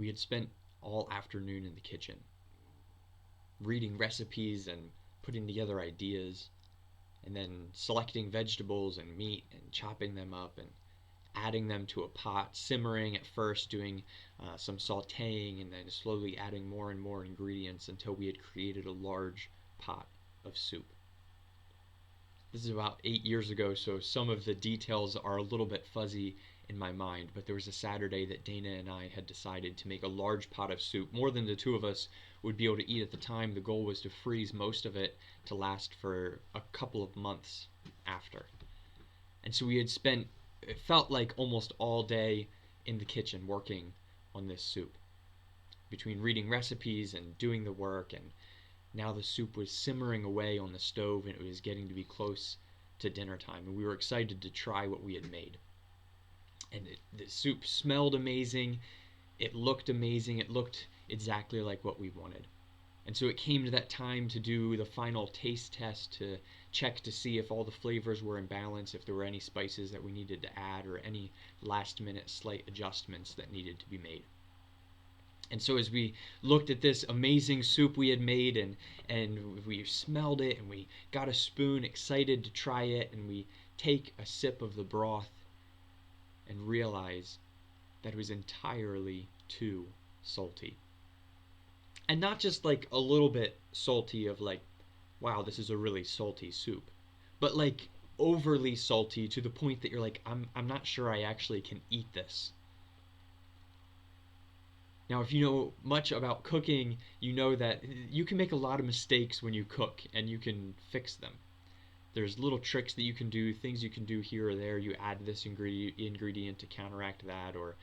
We had spent all afternoon in the kitchen, reading recipes and putting together ideas, and then selecting vegetables and meat and chopping them up and adding them to a pot, simmering at first, doing some sauteing, and then slowly adding more and more ingredients until we had created a large pot of soup. This is about 8 years ago, so some of the details are a little bit fuzzy in my mind, but there was a Saturday that Dana and I had decided to make a large pot of soup, more than the two of us would be able to eat at the time. The goal was to freeze most of it to last for a couple of months after. And so we had spent, it felt like almost all day in the kitchen working on this soup, between reading recipes and doing the work, and now the soup was simmering away on the stove and it was getting to be close to dinner time, and we were excited to try what we had made. And the soup smelled amazing, it looked amazing, it looked exactly like what we wanted. And so it came to that time to do the final taste test to check to see if all the flavors were in balance, if there were any spices that we needed to add, or any last minute slight adjustments that needed to be made. And so as we looked at this amazing soup we had made, and we smelled it, and we got a spoon excited to try it, and we take a sip of the broth and realize that it was entirely too salty. And not just like a little bit salty of like, wow, this is a really salty soup, but like overly salty to the point that you're like, I'm not sure I actually can eat this. Now, if you know much about cooking, you know that you can make a lot of mistakes when you cook, and you can fix them. There's little tricks that you can do, things you can do here or there. You add this ingredient to counteract that, or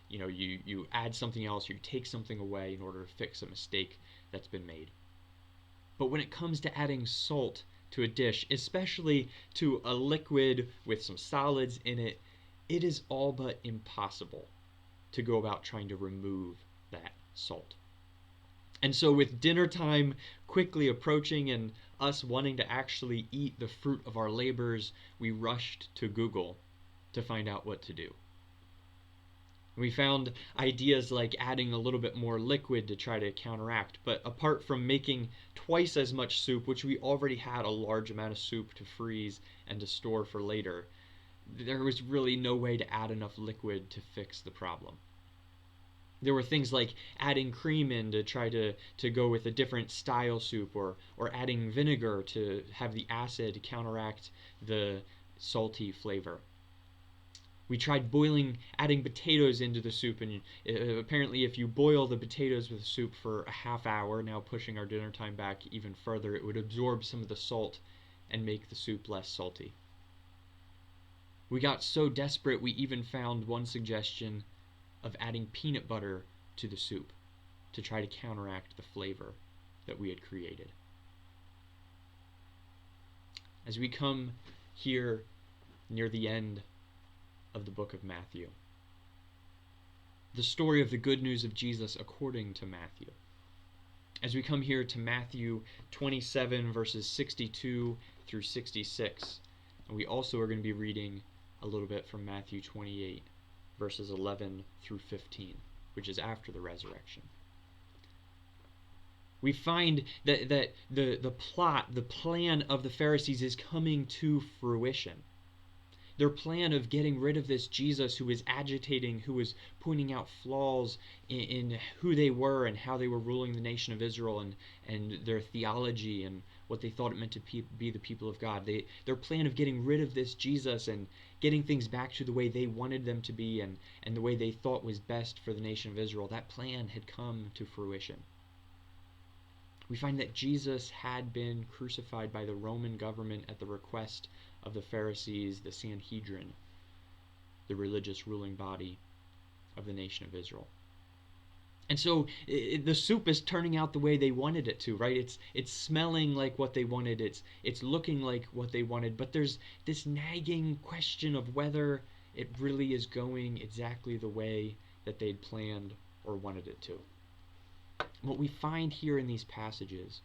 you add something else, you take something away in order to fix a mistake that's been made. But when it comes to adding salt to a dish, especially to a liquid with some solids in it, it is all but impossible to go about trying to remove that salt. And so with dinner time quickly approaching and us wanting to actually eat the fruit of our labors, we rushed to Google to find out what to do. We found ideas like adding a little bit more liquid to try to counteract, but apart from making twice as much soup, which we already had a large amount of soup to freeze and to store for later, there was really no way to add enough liquid to fix the problem. There were things like adding cream in to try to go with a different style soup, or adding vinegar to have the acid counteract the salty flavor. We tried adding potatoes into the soup, and apparently if you boil the potatoes with soup for a half hour, now pushing our dinner time back even further, it would absorb some of the salt and make the soup less salty. We got so desperate we even found one suggestion of adding peanut butter to the soup to try to counteract the flavor that we had created. As we come here near the end of the book of Matthew, the story of the good news of Jesus according to Matthew, as we come here to Matthew 27 verses 62 through 66, and we also are going to be reading a little bit from Matthew 28 verses 11 through 15, which is after the resurrection. We find that the plan of the Pharisees is coming to fruition. Their plan of getting rid of this Jesus who was agitating, who was pointing out flaws in who they were and how they were ruling the nation of Israel, and their theology and what they thought it meant to be the people of God. Their plan of getting rid of this Jesus and getting things back to the way they wanted them to be, and the way they thought was best for the nation of Israel, that plan had come to fruition. We find that Jesus had been crucified by the Roman government at the request of the Pharisees, the Sanhedrin, the religious ruling body of the nation of Israel. And so the soup is turning out the way they wanted it to, right? It's smelling like what they wanted. It's looking like what they wanted. But there's this nagging question of whether it really is going exactly the way that they'd planned or wanted it to. What we find here in these passages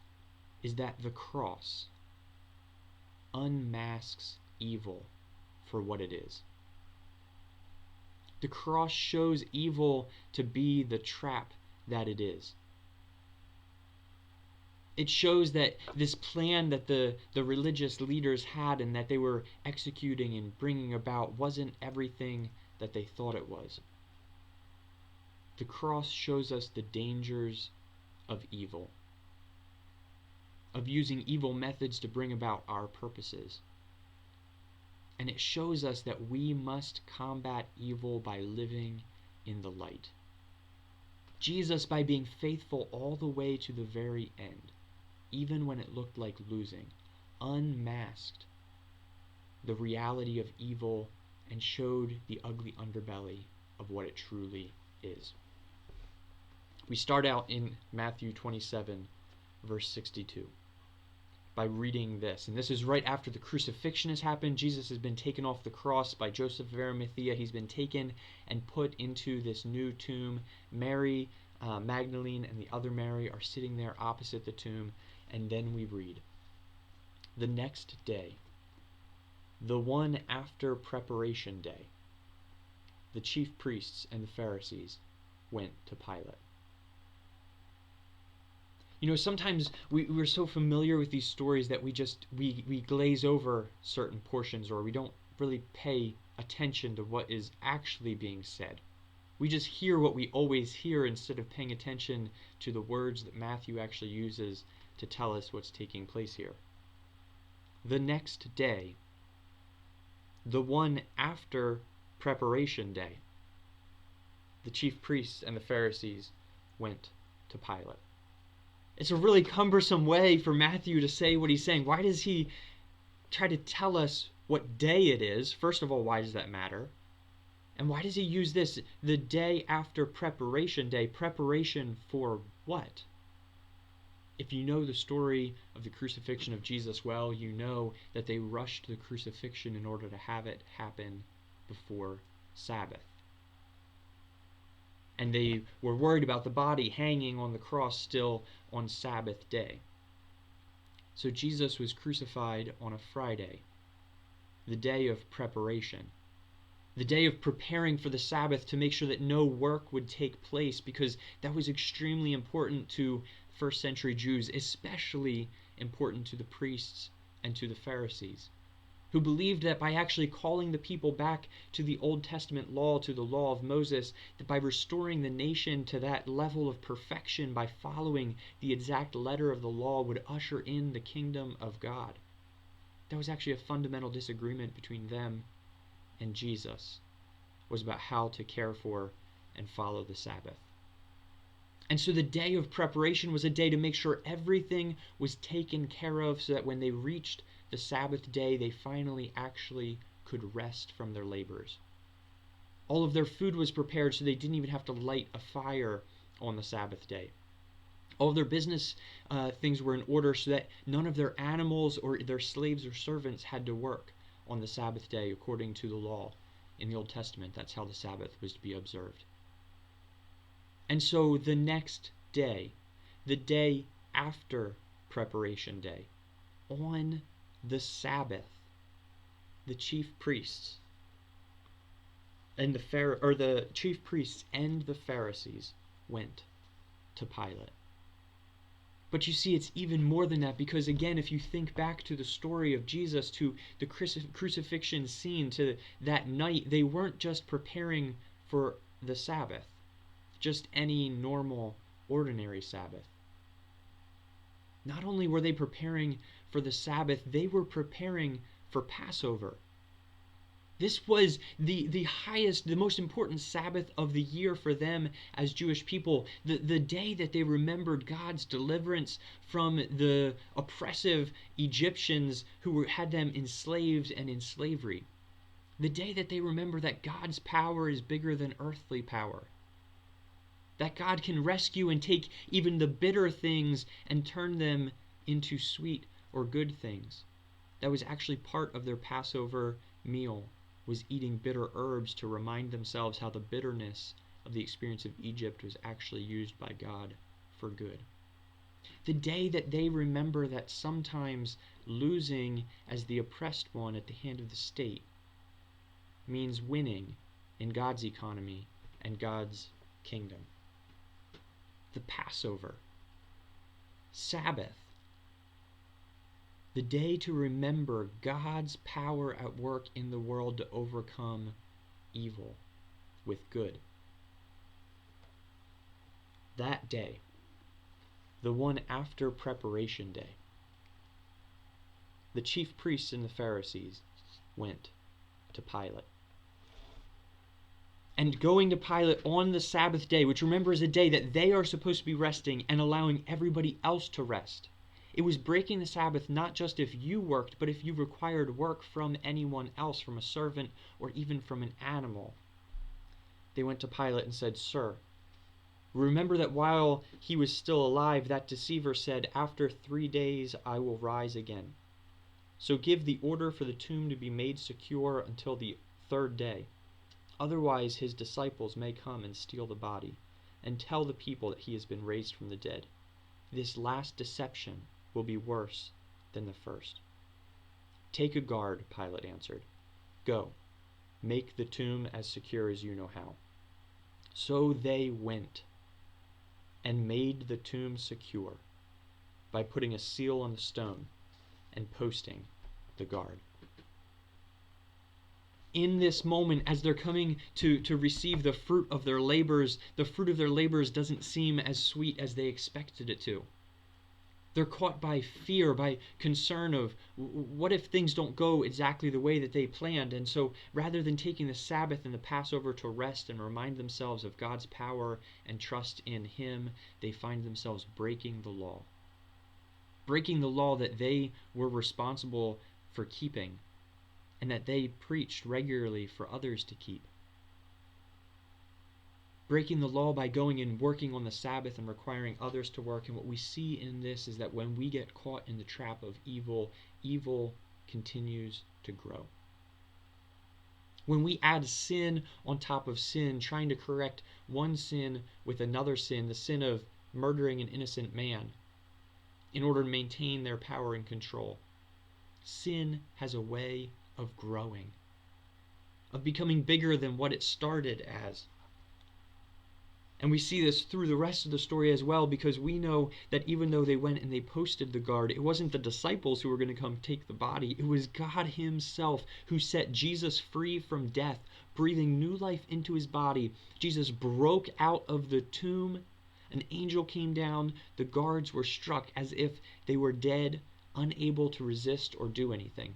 is that the cross unmasks evil for what it is. The cross shows evil to be the trap that it is. It shows that this plan that the religious leaders had and that they were executing and bringing about wasn't everything that they thought it was. The cross shows us the dangers of evil, of using evil methods to bring about our purposes. And it shows us that we must combat evil by living in the light. Jesus, by being faithful all the way to the very end, even when it looked like losing, unmasked the reality of evil and showed the ugly underbelly of what it truly is. We start out in Matthew 27, verse 62, by reading this. And this is right after the crucifixion has happened. Jesus has been taken off the cross by Joseph of Arimathea. He's been taken and put into this new tomb. Mary Magdalene and the other Mary are sitting there opposite the tomb. And then we read, the next day, the one after preparation day, the chief priests and the Pharisees went to Pilate. You know, sometimes we're so familiar with these stories that we glaze over certain portions, or we don't really pay attention to what is actually being said. We just hear what we always hear instead of paying attention to the words that Matthew actually uses to tell us what's taking place here. The next day, the one after preparation day, the chief priests and the Pharisees went to Pilate. It's a really cumbersome way for Matthew to say what he's saying. Why does he try to tell us what day it is? First of all, why does that matter? And why does he use this, the day after preparation day? Preparation for what? If you know the story of the crucifixion of Jesus well, you know that they rushed the crucifixion in order to have it happen before Sabbath. And they were worried about the body hanging on the cross still on Sabbath day. So Jesus was crucified on a Friday, the day of preparation, the day of preparing for the Sabbath to make sure that no work would take place, because that was extremely important to first century Jews, especially important to the priests and to the Pharisees, who believed that by actually calling the people back to the Old Testament law, to the law of Moses, that by restoring the nation to that level of perfection, by following the exact letter of the law, would usher in the kingdom of God. That was actually a fundamental disagreement between them and Jesus, was about how to care for and follow the Sabbath. And so the day of preparation was a day to make sure everything was taken care of, so that when they reached the Sabbath day, they finally actually could rest from their labors. All of their food was prepared, so they didn't even have to light a fire on the Sabbath day. All of their business things were in order, so that none of their animals or their slaves or servants had to work on the Sabbath day according to the law in the Old Testament. That's how the Sabbath was to be observed. And so the next day, the day after preparation day, on the Sabbath, the chief priests and the chief priests and the Pharisees went to Pilate. But you see, it's even more than that, because again, if you think back to the story of Jesus, to the crucifixion scene, to that night, they weren't just preparing for the Sabbath, just any normal, ordinary Sabbath. Not only were they preparing for the Sabbath, they were preparing for Passover. This was the highest, the most important Sabbath of the year for them as Jewish people. The day that they remembered God's deliverance from the oppressive Egyptians who had them enslaved and in slavery. The day that they remember that God's power is bigger than earthly power. That God can rescue and take even the bitter things and turn them into sweet or good things. That was actually part of their Passover meal, was eating bitter herbs to remind themselves how the bitterness of the experience of Egypt was actually used by God for good. The day that they remember that sometimes losing as the oppressed one at the hand of the state means winning in God's economy and God's kingdom. The Passover, Sabbath, the day to remember God's power at work in the world to overcome evil with good. That day, the one after Preparation Day, the chief priests and the Pharisees went to Pilate. And going to Pilate on the Sabbath day, which remember is a day that they are supposed to be resting and allowing everybody else to rest. It was breaking the Sabbath not just if you worked, but if you required work from anyone else, from a servant or even from an animal. They went to Pilate and said, "Sir, remember that while he was still alive, that deceiver said, 'After 3 days I will rise again.' So give the order for the tomb to be made secure until the 3rd day. Otherwise his disciples may come and steal the body, and tell the people that he has been raised from the dead. This last deception will be worse than the first." "Take a guard," Pilate answered. "Go, make the tomb as secure as you know how." So they went and made the tomb secure by putting a seal on the stone and posting the guard. In this moment, as they're coming to receive the fruit of their labors, the fruit of their labors doesn't seem as sweet as they expected it to. They're caught by fear, by concern of what if things don't go exactly the way that they planned. And so rather than taking the Sabbath and the Passover to rest and remind themselves of God's power and trust in Him, they find themselves breaking the law. Breaking the law that they were responsible for keeping and that they preached regularly for others to keep. Breaking the law by going and working on the Sabbath and requiring others to work. And what we see in this is that when we get caught in the trap of evil, evil continues to grow. When we add sin on top of sin, trying to correct one sin with another sin, the sin of murdering an innocent man, in order to maintain their power and control, sin has a way of growing, of becoming bigger than what it started as. And we see this through the rest of the story as well, because we know that even though they went and they posted the guard, it wasn't the disciples who were going to come take the body. It was God Himself who set Jesus free from death, breathing new life into His body. Jesus broke out of the tomb. An angel came down. The guards were struck as if they were dead, unable to resist or do anything.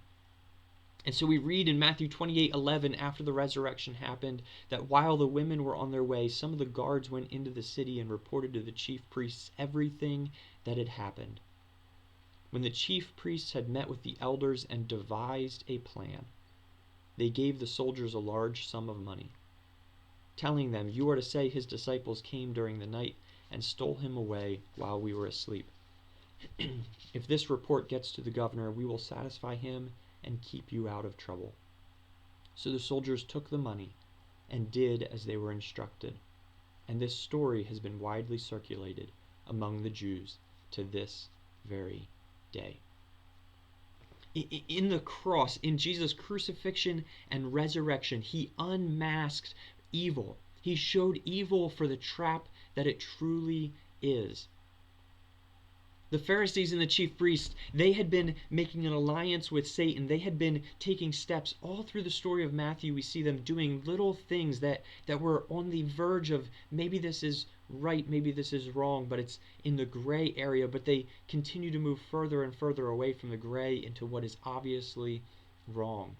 And so we read in Matthew 28:11, after the resurrection happened, that while the women were on their way, some of the guards went into the city and reported to the chief priests everything that had happened. When the chief priests had met with the elders and devised a plan, they gave the soldiers a large sum of money, telling them, "You are to say his disciples came during the night and stole him away while we were asleep. If this report gets to the governor, we will satisfy him and keep you out of trouble." So the soldiers took the money and did as they were instructed. And this story has been widely circulated among the Jews to this very day. In the cross, in Jesus' crucifixion and resurrection, He unmasked evil. He showed evil for the trap that it truly is. The Pharisees and the chief priests, they had been making an alliance with Satan. They had been taking steps all through the story of Matthew. We see them doing little things that were on the verge of maybe this is right, maybe this is wrong, but it's in the gray area. But they continue to move further and further away from the gray into what is obviously wrong.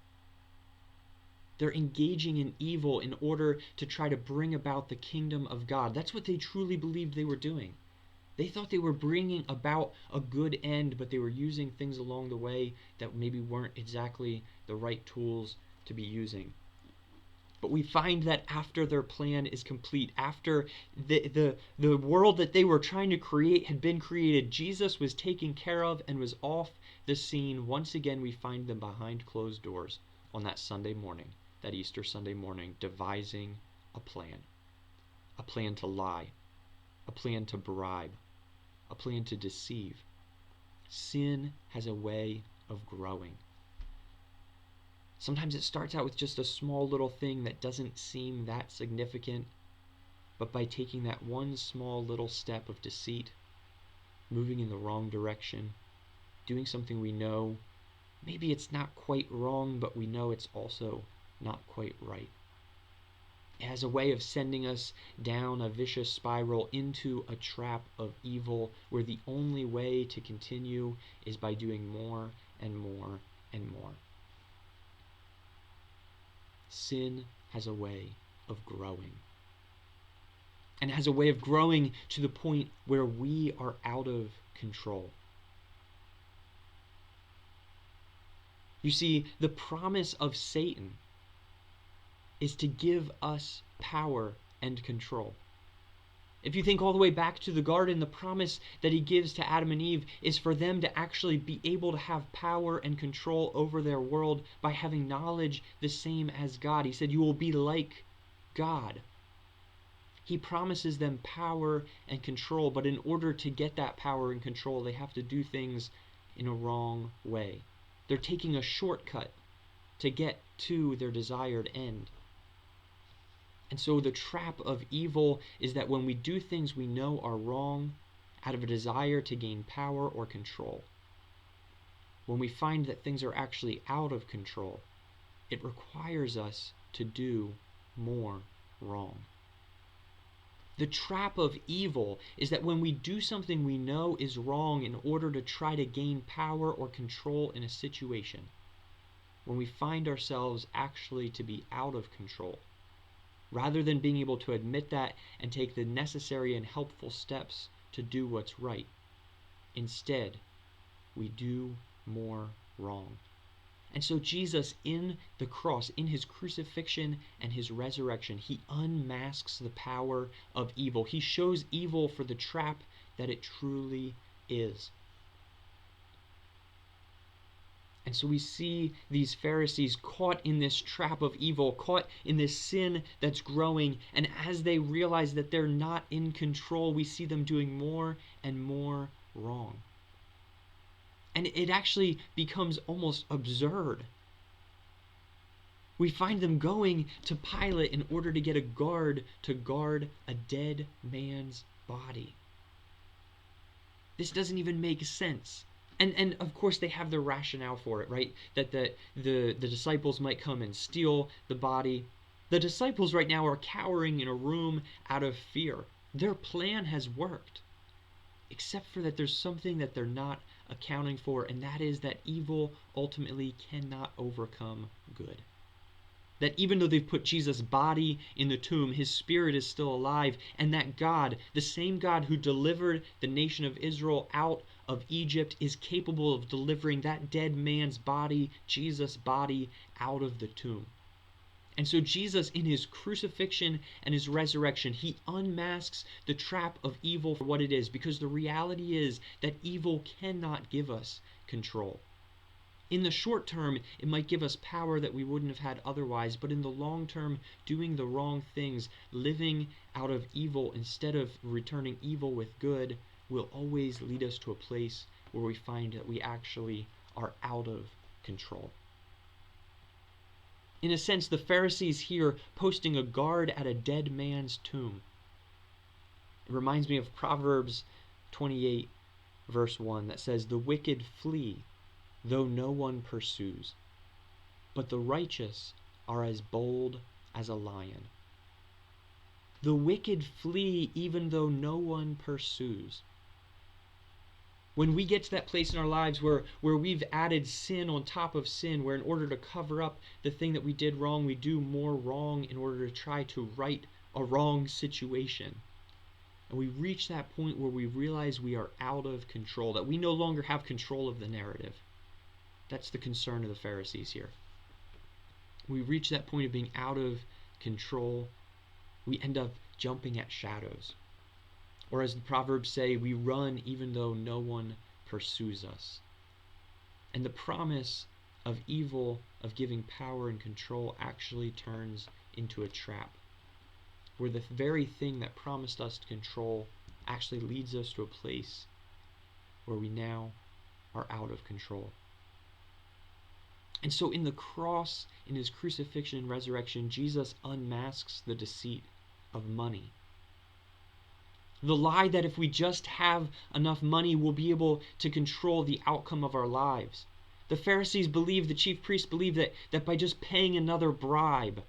They're engaging in evil in order to try to bring about the kingdom of God. That's what they truly believed they were doing. They thought they were bringing about a good end, but they were using things along the way that maybe weren't exactly the right tools to be using. But we find that after their plan is complete, after the world that they were trying to create had been created, Jesus was taken care of and was off the scene. Once again, we find them behind closed doors on that Sunday morning, that Easter Sunday morning, devising a plan to lie, a plan to bribe, a plan to deceive. Sin has a way of growing. Sometimes it starts out with just a small little thing that doesn't seem that significant, but by taking that one small little step of deceit, moving in the wrong direction, doing something we know, maybe it's not quite wrong, but we know it's also not quite right. It has a way of sending us down a vicious spiral into a trap of evil where the only way to continue is by doing more and more and more. Sin has a way of growing. And has a way of growing to the point where we are out of control. You see, the promise of Satan is to give us power and control. If you think all the way back to the garden, the promise that he gives to Adam and Eve is for them to actually be able to have power and control over their world by having knowledge the same as God. He said, "You will be like God." He promises them power and control, but in order to get that power and control, they have to do things in a wrong way. They're taking a shortcut to get to their desired end. And so the trap of evil is that when we do things we know are wrong out of a desire to gain power or control, when we find that things are actually out of control, it requires us to do more wrong. The trap of evil is that when we do something we know is wrong in order to try to gain power or control in a situation, when we find ourselves actually to be out of control, rather than being able to admit that and take the necessary and helpful steps to do what's right, instead, we do more wrong. And so Jesus, in the cross, in his crucifixion and his resurrection, he unmasks the power of evil. He shows evil for the trap that it truly is. And so we see these Pharisees caught in this trap of evil, caught in this sin that's growing, and as they realize that they're not in control, we see them doing more and more wrong. And it actually becomes almost absurd. We find them going to Pilate in order to get a guard to guard a dead man's body. This doesn't even make sense. And of course they have their rationale for it, right? That the disciples might come and steal the body. The disciples right now are cowering in a room out of fear. Their plan has worked. Except for that there's something that they're not accounting for, and that is that evil ultimately cannot overcome good. That even though they've put Jesus' body in the tomb, his spirit is still alive, and that God, the same God who delivered the nation of Israel out of Egypt, is capable of delivering that dead man's body, Jesus' body, out of the tomb. And so Jesus, in his crucifixion and his resurrection, he unmasks the trap of evil for what it is, because the reality is that evil cannot give us control. In the short term, it might give us power that we wouldn't have had otherwise, but in the long term, doing the wrong things, living out of evil instead of returning evil with good, will always lead us to a place where we find that we actually are out of control. In a sense, the Pharisees here posting a guard at a dead man's tomb. It reminds me of Proverbs 28, verse 1, that says, "The wicked flee, though no one pursues, but the righteous are as bold as a lion." The wicked flee even though no one pursues. When we get to that place in our lives where we've added sin on top of sin, where in order to cover up the thing that we did wrong, we do more wrong in order to try to right a wrong situation. And we reach that point where we realize we are out of control, that we no longer have control of the narrative. That's the concern of the Pharisees here. We reach that point of being out of control, we end up jumping at shadows. Or as the Proverbs say, we run even though no one pursues us. And the promise of evil, of giving power and control, actually turns into a trap, where the very thing that promised us control actually leads us to a place where we now are out of control. And so in the cross, in his crucifixion and resurrection, Jesus unmasks the deceit of money. The lie that if we just have enough money, we'll be able to control the outcome of our lives. The Pharisees believed, the chief priests believed that by just paying another bribe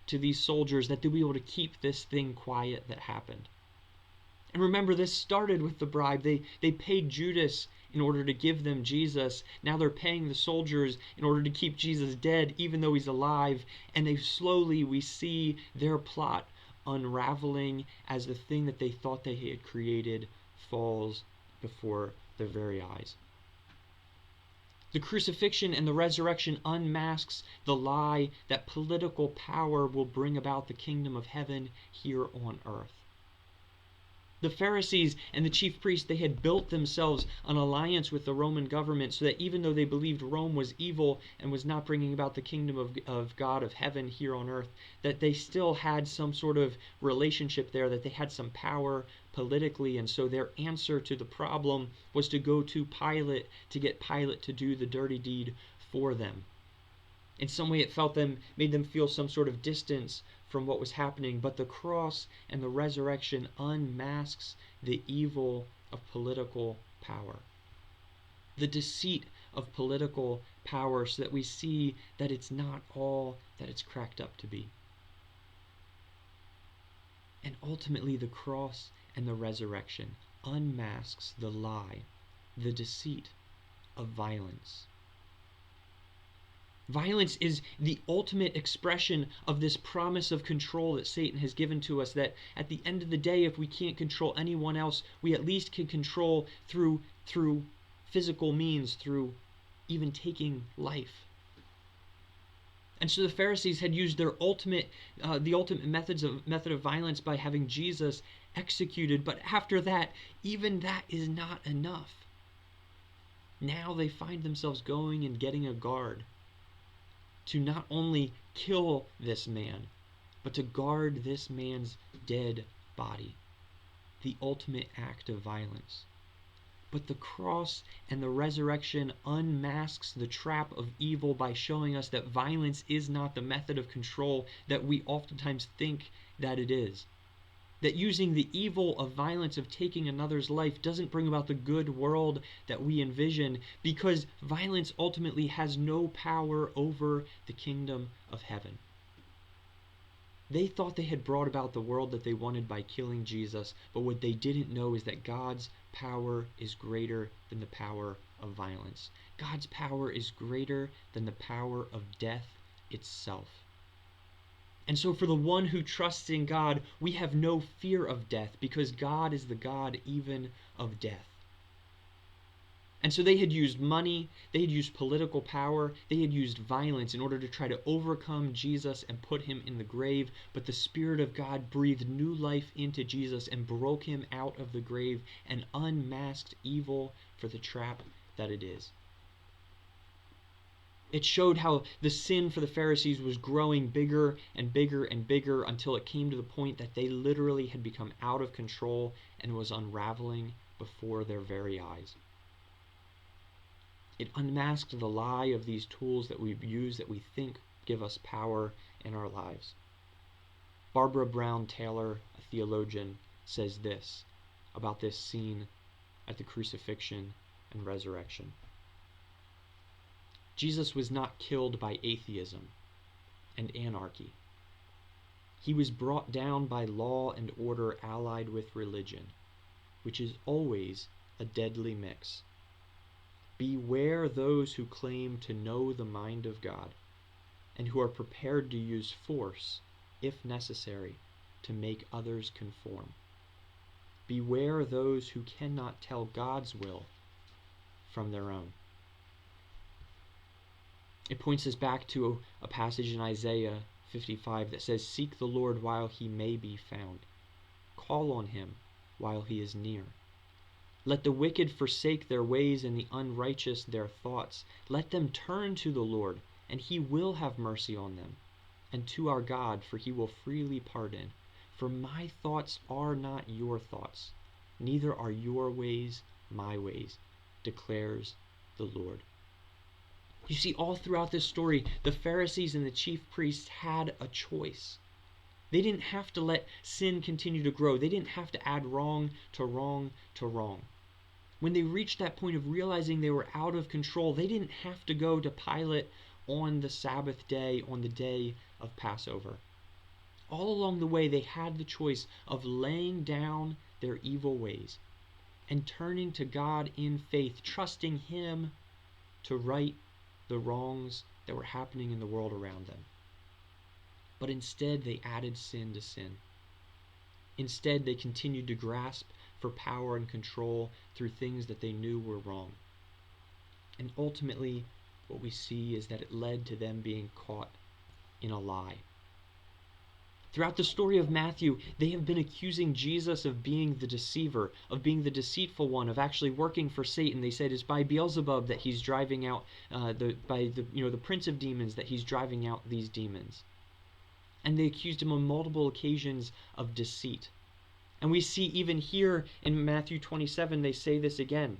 to these soldiers, that they'll be able to keep this thing quiet that happened. And remember, this started with the bribe. They paid Judas in order to give them Jesus. Now they're paying the soldiers in order to keep Jesus dead, even though he's alive. And we see their plot unraveling as the thing that they thought they had created falls before their very eyes. The crucifixion and the resurrection unmasks the lie that political power will bring about the kingdom of heaven here on earth. The Pharisees and the chief priests, they had built themselves an alliance with the Roman government so that even though they believed Rome was evil and was not bringing about the kingdom of God, of heaven here on earth, that they still had some sort of relationship there, that they had some power politically. And so their answer to the problem was to go to Pilate to get Pilate to do the dirty deed for them. In some way, made them feel some sort of distance from what was happening, but the cross and the resurrection unmasks the evil of political power, the deceit of political power, so that we see that it's not all that it's cracked up to be. And ultimately, the cross and the resurrection unmasks the lie, the deceit of violence. Violence is the ultimate expression of this promise of control that Satan has given to us, that at the end of the day, if we can't control anyone else, we at least can control through physical means, through even taking life. And so the Pharisees had used the ultimate method of violence by having Jesus executed, but after that, even that is not enough. Now they find themselves going and getting a guard to not only kill this man, but to guard this man's dead body, the ultimate act of violence. But the cross and the resurrection unmasks the trap of evil by showing us that violence is not the method of control that we oftentimes think that it is. That using the evil of violence, of taking another's life, doesn't bring about the good world that we envision, because violence ultimately has no power over the kingdom of heaven. They thought they had brought about the world that they wanted by killing Jesus, but what they didn't know is that God's power is greater than the power of violence. God's power is greater than the power of death itself. And so for the one who trusts in God, we have no fear of death, because God is the God even of death. And so they had used money, they had used political power, they had used violence in order to try to overcome Jesus and put him in the grave. But the Spirit of God breathed new life into Jesus and broke him out of the grave and unmasked evil for the trap that it is. It showed how the sin for the Pharisees was growing bigger and bigger and bigger until it came to the point that they literally had become out of control and was unraveling before their very eyes. It unmasked the lie of these tools that we use, that we think give us power in our lives. Barbara Brown Taylor, a theologian, says this about this scene at the crucifixion and resurrection. Jesus was not killed by atheism and anarchy. He was brought down by law and order allied with religion, which is always a deadly mix. Beware those who claim to know the mind of God and who are prepared to use force, if necessary, to make others conform. Beware those who cannot tell God's will from their own. It points us back to a passage in Isaiah 55 that says, "Seek the Lord while he may be found. Call on him while he is near. Let the wicked forsake their ways and the unrighteous their thoughts. Let them turn to the Lord, and he will have mercy on them, and to our God, for he will freely pardon. For my thoughts are not your thoughts, neither are your ways my ways, declares the Lord." You see, all throughout this story, the Pharisees and the chief priests had a choice. They didn't have to let sin continue to grow. They didn't have to add wrong to wrong to wrong. When they reached that point of realizing they were out of control, they didn't have to go to Pilate on the Sabbath day, on the day of Passover. All along the way, they had the choice of laying down their evil ways and turning to God in faith, trusting Him to right the wrongs that were happening in the world around them. But instead, they added sin to sin. Instead, they continued to grasp for power and control through things that they knew were wrong. And ultimately, what we see is that it led to them being caught in a lie. Throughout the story of Matthew, they have been accusing Jesus of being the deceiver, of being the deceitful one, of actually working for Satan. They said it's by Beelzebub that he's driving out, the prince of demons, that he's driving out these demons. And they accused him on multiple occasions of deceit. And we see even here in Matthew 27, they say this again,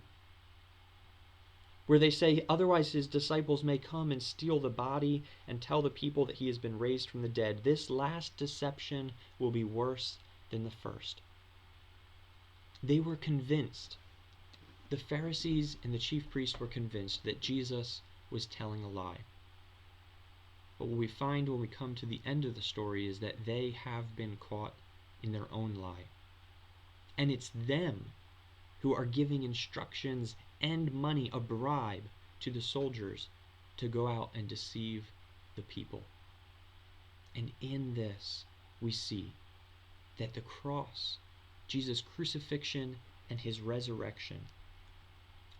where they say, otherwise his disciples may come and steal the body and tell the people that he has been raised from the dead. This last deception will be worse than the first. They were convinced, the Pharisees and the chief priests were convinced that Jesus was telling a lie. But what we find when we come to the end of the story is that they have been caught in their own lie. And it's them who are giving instructions and money, a bribe, to the soldiers to go out and deceive the people. And in this, we see that the cross, Jesus' crucifixion and his resurrection,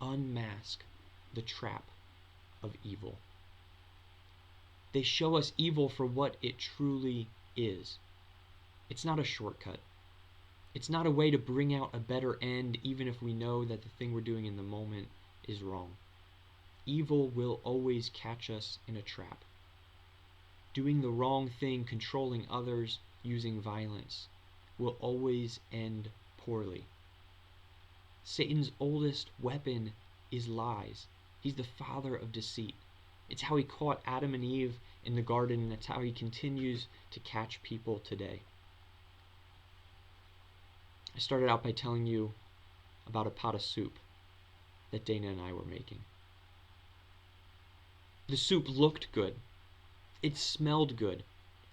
unmask the trap of evil. They show us evil for what it truly is. It's not a shortcut. It's not a way to bring out a better end, even if we know that the thing we're doing in the moment is wrong. Evil will always catch us in a trap. Doing the wrong thing, controlling others, using violence, will always end poorly. Satan's oldest weapon is lies. He's the father of deceit. It's how he caught Adam and Eve in the garden, and it's how he continues to catch people today. I started out by telling you about a pot of soup that Dana and I were making. The soup looked good. It smelled good.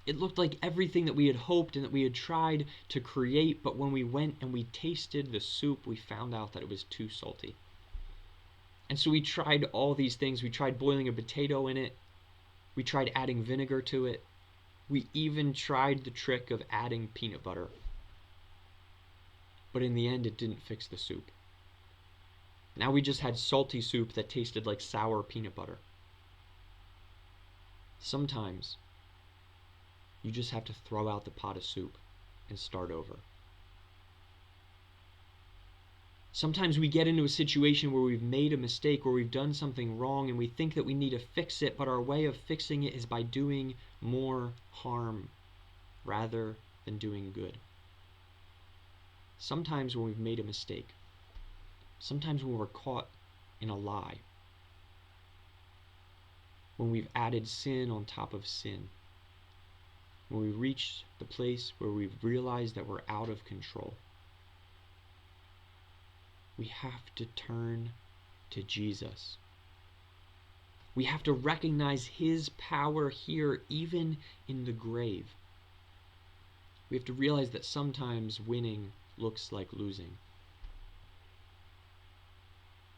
It looked like everything that we had hoped and that we had tried to create, but when we went and we tasted the soup, we found out that it was too salty. And so we tried all these things. We tried boiling a potato in it. We tried adding vinegar to it. We even tried the trick of adding peanut butter. But in the end, it didn't fix the soup. Now we just had salty soup that tasted like sour peanut butter. Sometimes, you just have to throw out the pot of soup and start over. Sometimes we get into a situation where we've made a mistake, where we've done something wrong, and we think that we need to fix it, but our way of fixing it is by doing more harm rather than doing good. Sometimes when we've made a mistake, sometimes when we're caught in a lie, when we've added sin on top of sin, when we reach the place where we've realized that we're out of control, we have to turn to Jesus. We have to recognize his power here, even in the grave. We have to realize that sometimes winning looks like losing.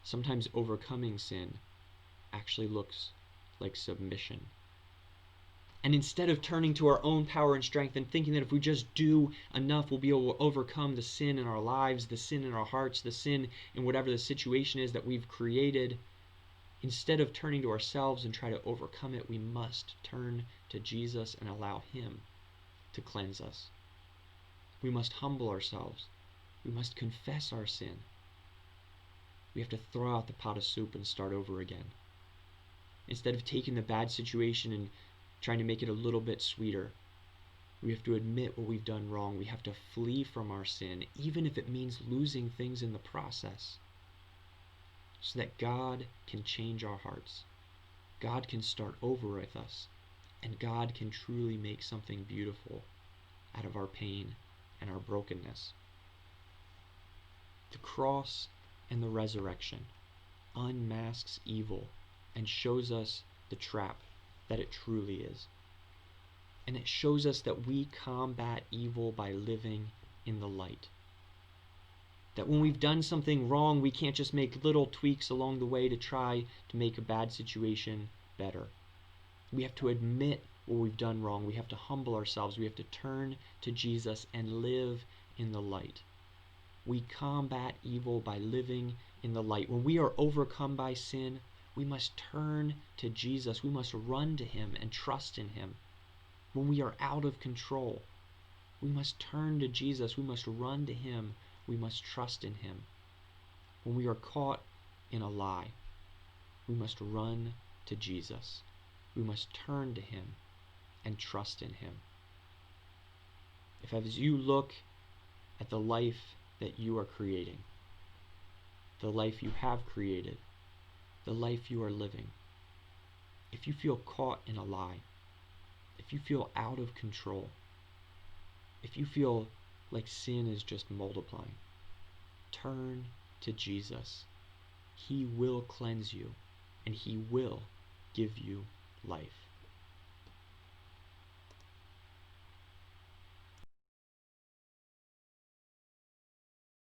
Sometimes overcoming sin actually looks like submission. And instead of turning to our own power and strength and thinking that if we just do enough, we'll be able to overcome the sin in our lives, the sin in our hearts, the sin in whatever the situation is that we've created, instead of turning to ourselves and try to overcome it, we must turn to Jesus and allow him to cleanse us. We must humble ourselves. We must confess our sin. We have to throw out the pot of soup and start over again. Instead of taking the bad situation and trying to make it a little bit sweeter, we have to admit what we've done wrong. We have to flee from our sin, even if it means losing things in the process, so that God can change our hearts. God can start over with us, and God can truly make something beautiful out of our pain and our brokenness. The cross and the resurrection unmasks evil and shows us the trap that it truly is. And it shows us that we combat evil by living in the light. That when we've done something wrong, we can't just make little tweaks along the way to try to make a bad situation better. We have to admit what we've done wrong. We have to humble ourselves. We have to turn to Jesus and live in the light. We combat evil by living in the light. When we are overcome by sin, we must turn to Jesus. We must run to Him and trust in Him. When we are out of control, we must turn to Jesus. We must run to Him. We must trust in Him. When we are caught in a lie, we must run to Jesus. We must turn to Him and trust in Him. If as you look at the life that you are creating, the life you have created, the life you are living, if you feel caught in a lie, if you feel out of control, if you feel like sin is just multiplying, turn to Jesus. He will cleanse you, and He will give you life.